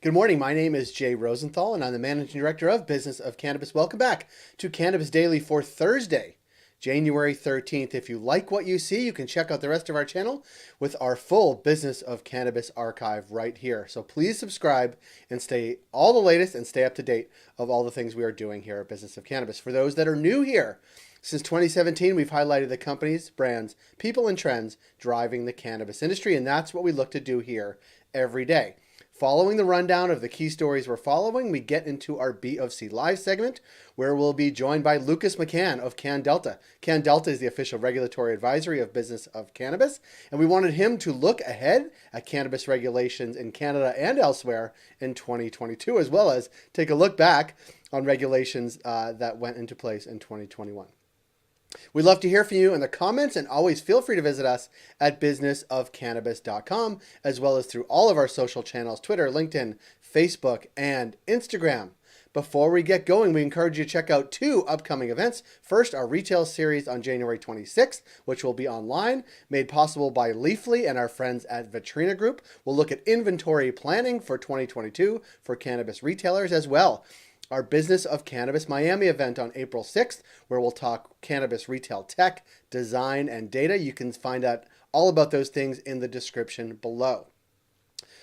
Good morning. My name is Jay Rosenthal, and I'm the Managing Director of Business of Cannabis. Welcome back to Cannabis Daily for Thursday, January 13th. If you like what you see, you can check out the rest of our channel with our full Business of Cannabis archive right here. So please subscribe and stay all the latest and stay up to date of all the things we are doing here at Business of Cannabis. For those that are new here, since 2017, we've highlighted the companies, brands, people, and trends driving the cannabis industry, and that's what we look to do here every day. Following the rundown of the key stories we're following, we get into our BofC Live segment, where we'll be joined by Luca McCann of CannDelta. CannDelta is the official regulatory advisory of Business of Cannabis, and we wanted him to look ahead at cannabis regulations in Canada and elsewhere in 2022, as well as take a look back on regulations that went into place in 2021. We'd love to hear from you in the comments, and always feel free to visit us at businessofcannabis.com, as well as through all of our social channels, Twitter, LinkedIn, Facebook, and Instagram. Before we get going, we encourage you to check out two upcoming events. First, our retail series on January 26th, which will be online, made possible by Leafly and our friends at Vitrina Group. We'll look at inventory planning for 2022 for cannabis retailers, as well our Business of Cannabis Miami event on April 6th, where we'll talk cannabis retail tech, design, and data. You can find out all about those things in the description below.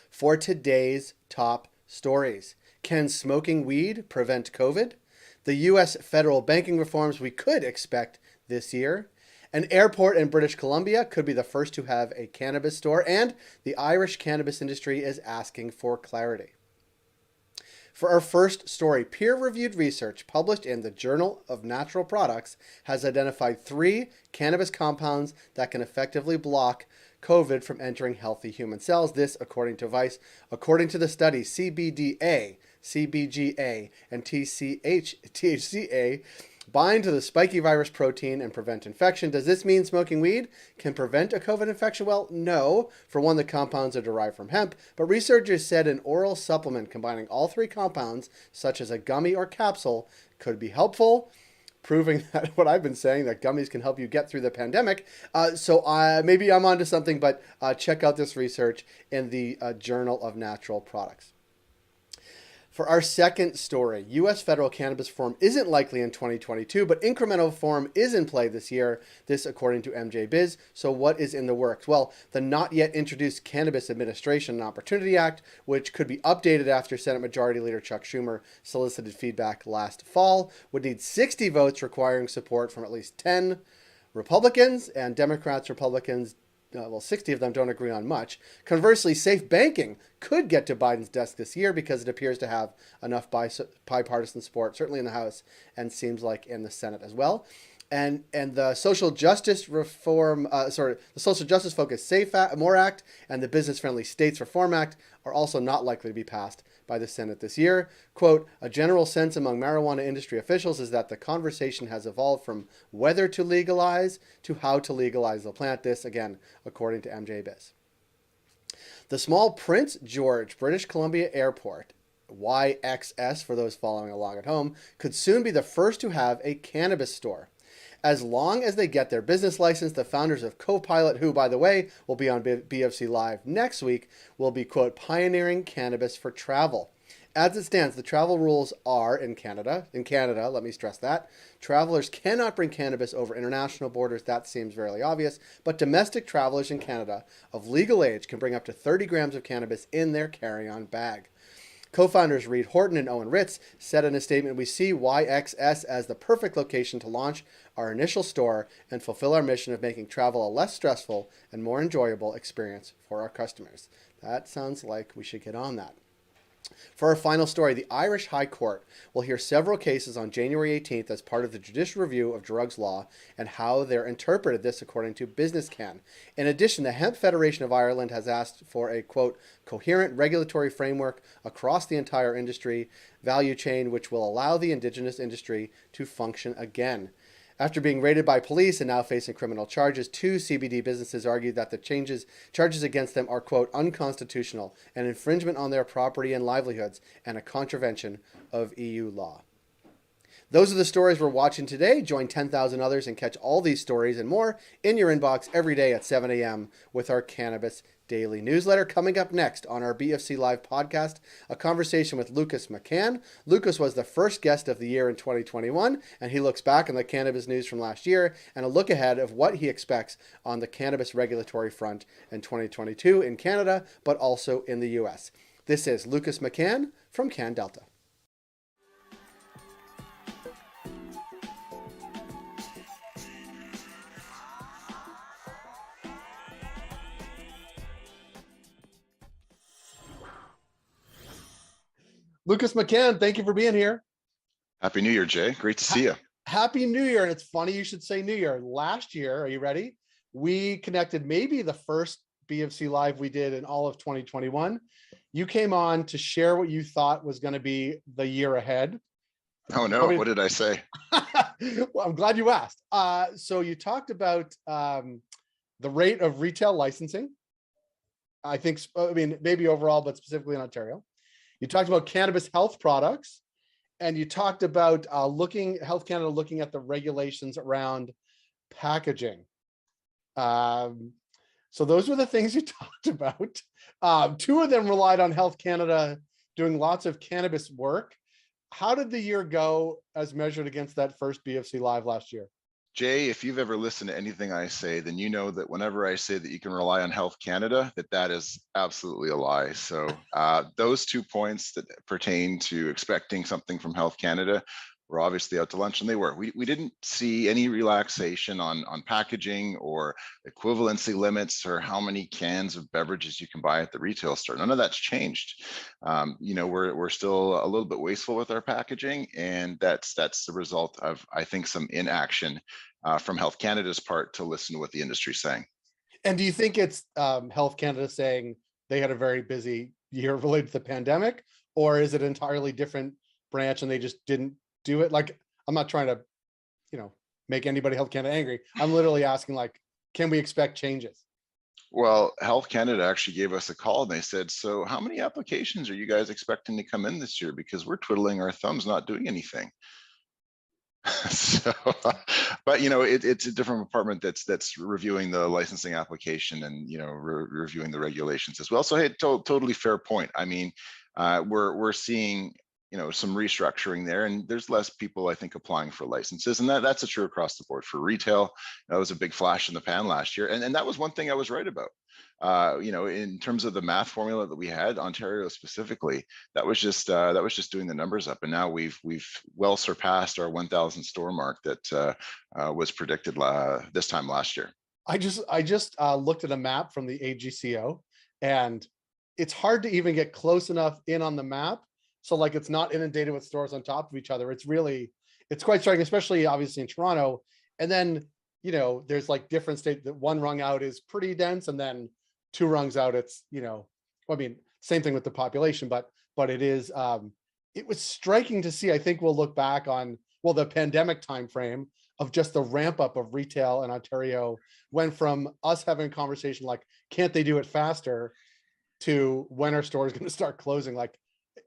For today's top stories, can smoking weed prevent COVID? The U.S. federal banking reforms we could expect this year. An airport in British Columbia could be the first to have a cannabis store, and the Irish cannabis industry is asking for clarity. For our first story, peer-reviewed research published in the Journal of Natural Products has identified 3 cannabis compounds that can effectively block COVID from entering healthy human cells. This, according to Vice. According to the study, CBDA, CBGA, and THCA bind to the spiky virus protein and prevent infection. Does this mean smoking weed can prevent a COVID infection? Well, no. For one, the compounds are derived from hemp, but researchers said an oral supplement combining all 3 compounds, such as a gummy or capsule, could be helpful, proving that what I've been saying, that gummies can help you get through the pandemic. Maybe I'm onto something, but check out this research in the Journal of Natural Products. For our second story, U.S. federal cannabis reform isn't likely in 2022, but incremental reform is in play this year. This, according to MJ Biz. So what is in the works? Well, the not yet introduced Cannabis Administration and Opportunity Act, which could be updated after Senate Majority Leader Chuck Schumer solicited feedback last fall, would need 60 votes, requiring support from at least 10 Republicans, and Democrats, Republicans, 60 of them don't agree on much. Conversely, safe banking could get to Biden's desk this year because it appears to have enough bipartisan support, certainly in the House, and seems like in the Senate as well. And the social justice reform, the social justice focused More Act and the Business Friendly States Reform Act are also not likely to be passed by the Senate this year. Quote, a general sense among marijuana industry officials is that the conversation has evolved from whether to legalize to how to legalize the plant. This, again, according to MJ Biz. The small Prince George, British Columbia Airport, YXS for those following along at home, could soon be the first to have a cannabis store. As long as they get their business license, the founders of Copilot, who, by the way, will be on BofC Live next week, will be, quote, pioneering cannabis for travel. As it stands, the travel rules are in Canada, let me stress that, travelers cannot bring cannabis over international borders. That seems fairly obvious, but domestic travelers in Canada of legal age can bring up to 30 grams of cannabis in their carry-on bag. Co-founders Reed Horton and Owen Ritz said in a statement, we see YXS as the perfect location to launch our initial store and fulfill our mission of making travel a less stressful and more enjoyable experience for our customers. That sounds like we should get on that. For our final story, the Irish High Court will hear several cases on January 18th as part of the judicial review of drugs law and how they're interpreted, this according to Business Can. In addition, the Hemp Federation of Ireland has asked for a, quote, coherent regulatory framework across the entire industry value chain, which will allow the indigenous industry to function again. After being raided by police and now facing criminal charges, 2 CBD businesses argued that the charges against them are, quote, unconstitutional, an infringement on their property and livelihoods, and a contravention of EU law. Those are the stories we're watching today. Join 10,000 others and catch all these stories and more in your inbox every day at 7 a.m. with our Cannabis Daily newsletter. Coming up next on our BFC Live podcast, a conversation with Lucas McCann. Lucas was the first guest of the year in 2021, and he looks back on the cannabis news from last year and a look ahead of what he expects on the cannabis regulatory front in 2022 in Canada, but also in the US. This is Lucas McCann from CannDelta. Lucas McCann, thank you for being here. Happy New Year, Jay. Great to see you. Happy New Year. And it's funny you should say New Year. Last year, are you ready? We connected maybe the first BFC Live we did in all of 2021. You came on to share what you thought was going to be the year ahead. Oh no, what did I say? Well, I'm glad you asked. So you talked about the rate of retail licensing. I mean, maybe overall, but specifically in Ontario. You talked about cannabis health products, and you talked about Health Canada looking at the regulations around packaging. So those were the things you talked about. Two of them relied on Health Canada doing lots of cannabis work. How did the year go as measured against that first BFC Live last year? Jay, if you've ever listened to anything I say, then you know that whenever I say that you can rely on Health Canada, that is absolutely a lie. So those 2 points that pertain to expecting something from Health Canada were obviously out to lunch, and they were. We didn't see any relaxation on packaging or equivalency limits or how many cans of beverages you can buy at the retail store. None of that's changed. We're still a little bit wasteful with our packaging, and that's the result of, I think, some inaction from Health Canada's part to listen to what the industry is saying. And do you think it's Health Canada saying they had a very busy year related to the pandemic, or is it an entirely different branch and they just didn't do it? Like, I'm not trying to, make anybody Health Canada angry. I'm literally asking, like, can we expect changes? Well, Health Canada actually gave us a call and they said, so how many applications are you guys expecting to come in this year? Because we're twiddling our thumbs not doing anything. So, but it's a different department that's reviewing the licensing application and reviewing the regulations as well. So hey, totally fair point. I mean, we're seeing some restructuring there, and there's less people, I think, applying for licenses, and that's a true across the board for retail. That was a big flash in the pan last year, and that was one thing I was right about. In terms of the math formula that we had, Ontario specifically, that was just doing the numbers up, and now we've well surpassed our 1,000 store mark that was predicted this time last year. I just looked at a map from the AGCO, and it's hard to even get close enough in on the map. So like, it's not inundated with stores on top of each other. It's quite striking, especially obviously in Toronto. And then, there's like different states that one rung out is pretty dense, and then two rungs out, it's, same thing with the population, but it is, it was striking to see. I think we'll look back on, the pandemic timeframe of just the ramp up of retail in Ontario went from us having a conversation like, can't they do it faster, to when our store is going to start closing. Like,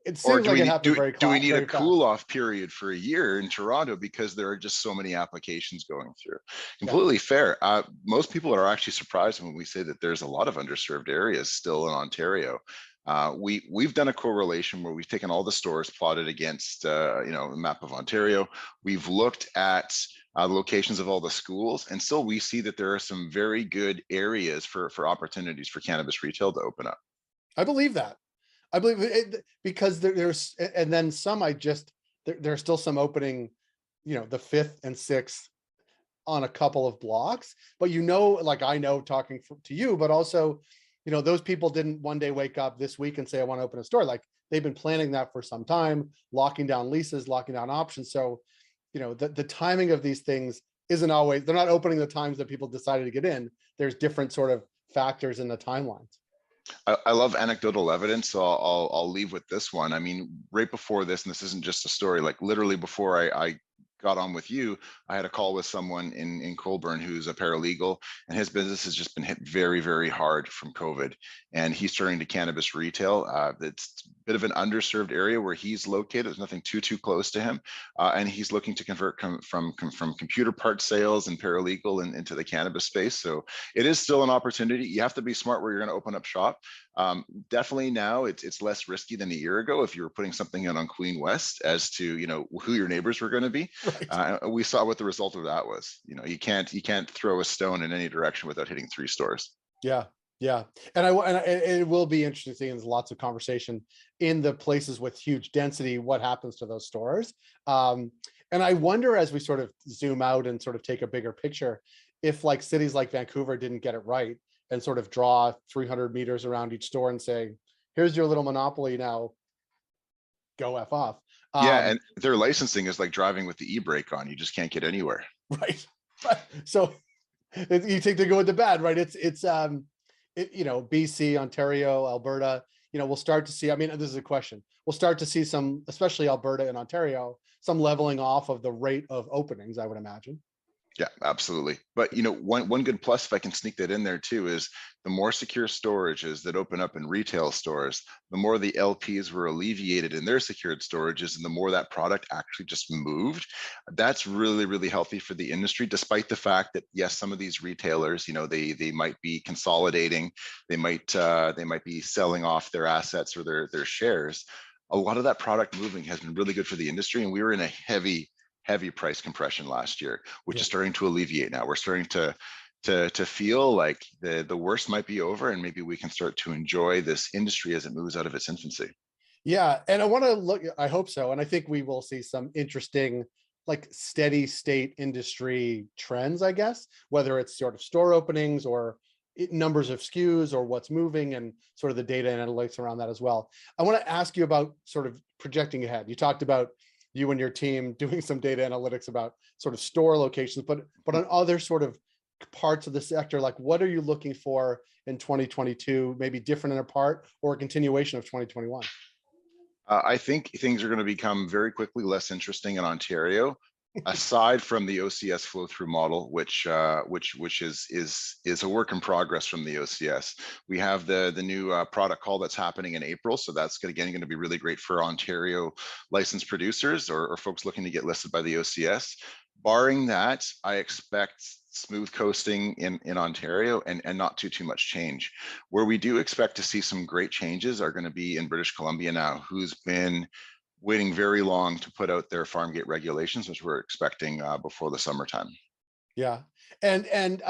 it seems like it happened very quickly. Do we need a cool-off period for a year in Toronto because there are just so many applications going through? Completely fair. Most people are actually surprised when we say that there's a lot of underserved areas still in Ontario. We've done a correlation where we've taken all the stores plotted against the map of Ontario. We've looked at the locations of all the schools, and still we see that there are some very good areas for opportunities for cannabis retail to open up. I believe that. I believe it, because there's, and then some, there's still some opening, the 5th and 6th on a couple of blocks, but like, I know talking to you, but also, those people didn't one day wake up this week and say, I want to open a store. Like, they've been planning that for some time, locking down leases, locking down options. So, the timing of these things isn't always, they're not opening the times that people decided to get in. There's different sort of factors in the timelines. I love anecdotal evidence, so I'll leave with this one. I mean, right before this, and this isn't just a story, like literally before I got on with you, I had a call with someone in Colburn who's a paralegal, and his business has just been hit very, very hard from COVID. And he's turning to cannabis retail. It's a bit of an underserved area where he's located. There's nothing too close to him, and he's looking to convert from computer part sales and paralegal into the cannabis space. So it is still an opportunity. You have to be smart where you're going to open up shop. Definitely now it's less risky than a year ago if you were putting something out on Queen West as to who your neighbors were going to be. Right. We saw what the result of that was. You can't throw a stone in any direction without hitting 3 stores. Yeah. Yeah. And it will be interesting. There's lots of conversation in the places with huge density. What happens to those stores? And I wonder, as we sort of zoom out and sort of take a bigger picture, if like cities like Vancouver didn't get it right and sort of draw 300 meters around each store and say, here's your little monopoly, now go F off. Yeah, and their licensing is like driving with the e-brake on. You just can't get anywhere. Right. So you think they're going to bad, right? It's BC, Ontario, Alberta, we'll start to see, I mean, this is a question. We'll start to see some, especially Alberta and Ontario, some leveling off of the rate of openings, I would imagine. Yeah, absolutely. But one good plus, if I can sneak that in there too, is the more secure storages that open up in retail stores, the more the LPs were alleviated in their secured storages, and the more that product actually just moved. That's really, really healthy for the industry, despite the fact that yes, some of these retailers, they might be consolidating, they might be selling off their assets or their shares. A lot of that product moving has been really good for the industry, and we were in a heavy price compression last year, which is starting to alleviate now. We're starting to feel like the worst might be over, and maybe we can start to enjoy this industry as it moves out of its infancy. Yeah, and I hope so, and I think we will see some interesting, like, steady state industry trends, I guess, whether it's sort of store openings or numbers of SKUs or what's moving, and sort of the data and analytics around that as well. I want to ask you about sort of projecting ahead. You talked about you and your team doing some data analytics about sort of store locations, but on other sort of parts of the sector, like what are you looking for in 2022, maybe different in a part or a continuation of 2021? I think things are going to become very quickly less interesting in Ontario, aside from the OCS flow through model, which is a work in progress from the OCS. We have the new product call that's happening in April, so that's going to be really great for Ontario licensed producers or folks looking to get listed by the OCS. Barring that, I expect smooth coasting in Ontario and not too much change. Where we do expect to see some great changes are going to be in British Columbia now, who's been waiting very long to put out their farm gate regulations, which we're expecting before the summertime. Yeah, and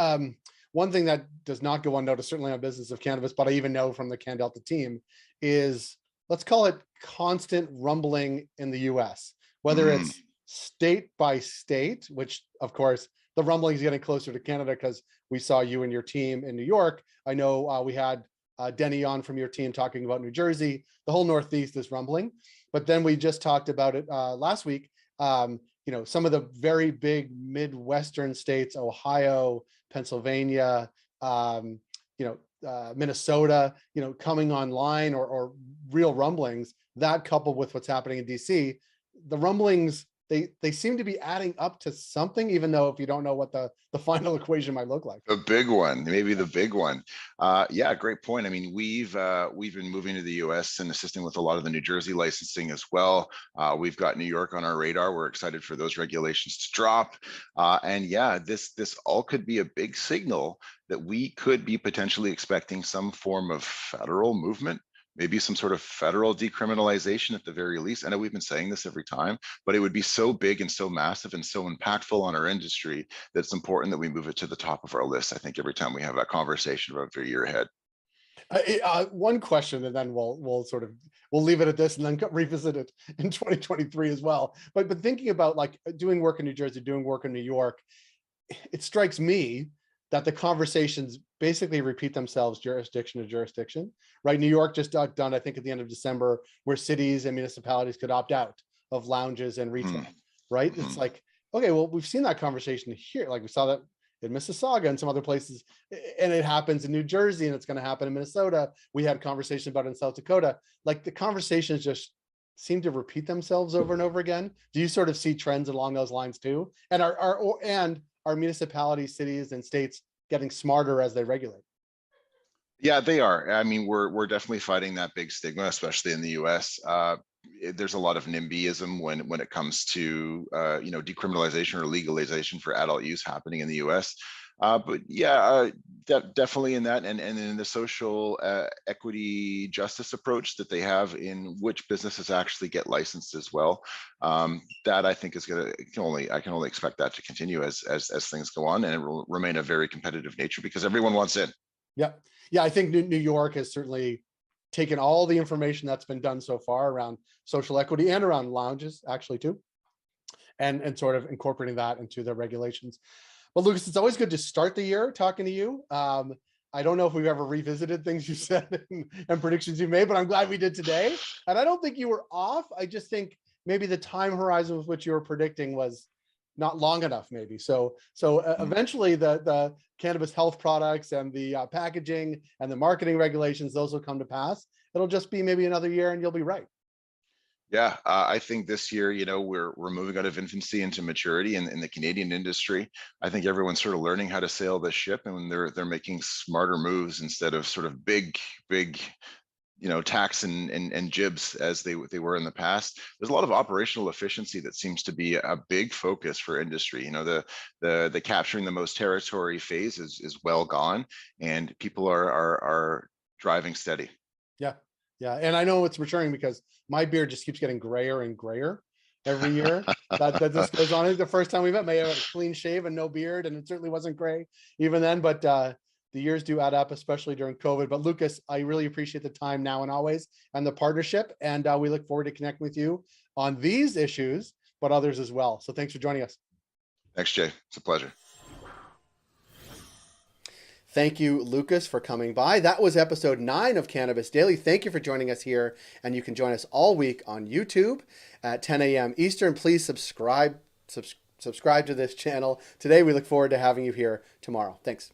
one thing that does not go unnoticed, certainly on Business of Cannabis, but I even know from the CannDelta team, is, let's call it, constant rumbling in the US, whether it's state by state, which of course the rumbling is getting closer to Canada because we saw you and your team in New York. I know we had Denny on from your team talking about New Jersey. The whole Northeast is rumbling. But then we just talked about it last week. Some of the very big Midwestern states, Ohio, Pennsylvania, Minnesota, coming online, or real rumblings. That, coupled with what's happening in DC, the rumblings, they seem to be adding up to something, even though if you don't know what the final equation might look like. The big one, maybe the big one. Yeah, great point. I mean, we've been moving to the US and assisting with a lot of the New Jersey licensing as well. We've got New York on our radar. We're excited for those regulations to drop. And yeah, this all could be a big signal that we could be potentially expecting some form of federal movement, maybe some sort of federal decriminalization at the very least. I know we've been saying this every time, but it would be so big and so massive and so impactful on our industry that it's important that we move it to the top of our list. I think every time we have that conversation about the year ahead. One question, and then we'll leave it at this, and then revisit it in 2023 as well. But thinking about, like, doing work in New Jersey, doing work in New York, it strikes me that the conversations basically repeat themselves jurisdiction to jurisdiction, right? New York just got done, I think, at the end of December, where cities and municipalities could opt out of lounges and retail, right? It's like, okay, well, we've seen that conversation here. Like, we saw that in Mississauga and some other places, and it happens in New Jersey, and it's going to happen in Minnesota. We had conversations about it in South Dakota. Like, the conversations just seem to repeat themselves over and over again. Do you sort of see trends along those lines too? And are municipalities, cities, and states getting smarter as they regulate? Yeah, they are. I mean, we're definitely fighting that big stigma, especially in the U.S. There's a lot of NIMBYism when it comes to decriminalization or legalization for adult use happening in the U.S. But yeah, definitely in that, and in the social equity justice approach that they have in which businesses actually get licensed as well. That I think is going to I can only expect that to continue as things go on, and it will remain a very competitive nature because everyone wants in. Yeah. Yeah. I think New York has certainly taken all the information that's been done so far around social equity and around lounges actually too, and sort of incorporating that into their regulations. But Lucas, it's always good to start the year talking to you. I don't know if we've ever revisited things you said and predictions you made, but I'm glad we did today. And I don't think you were off. I just think maybe the time horizon with which you were predicting was not long enough, maybe. So eventually the cannabis health products and the packaging and the marketing regulations, those will come to pass. It'll just be maybe another year and you'll be right. Yeah, I think this year, we're moving out of infancy into maturity in the Canadian industry. I think everyone's sort of learning how to sail the ship, and they're making smarter moves instead of sort of big, tax and jibs as they were in the past. There's a lot of operational efficiency that seems to be a big focus for industry. The capturing the most territory phase is well gone, and people are driving steady. Yeah. Yeah. And I know it's maturing because my beard just keeps getting grayer and grayer every year. That this goes on. I think the first time we met, I had a clean shave and no beard, and it certainly wasn't gray even then. But the years do add up, especially during COVID. But Lucas, I really appreciate the time now and always and the partnership. And we look forward to connecting with you on these issues, but others as well. So thanks for joining us. Thanks, Jay. It's a pleasure. Thank you, Lucas, for coming by. That was episode 9 of Cannabis Daily. Thank you for joining us here. And you can join us all week on YouTube at 10 a.m. Eastern. Please subscribe to this channel. Today, we look forward to having you here tomorrow. Thanks.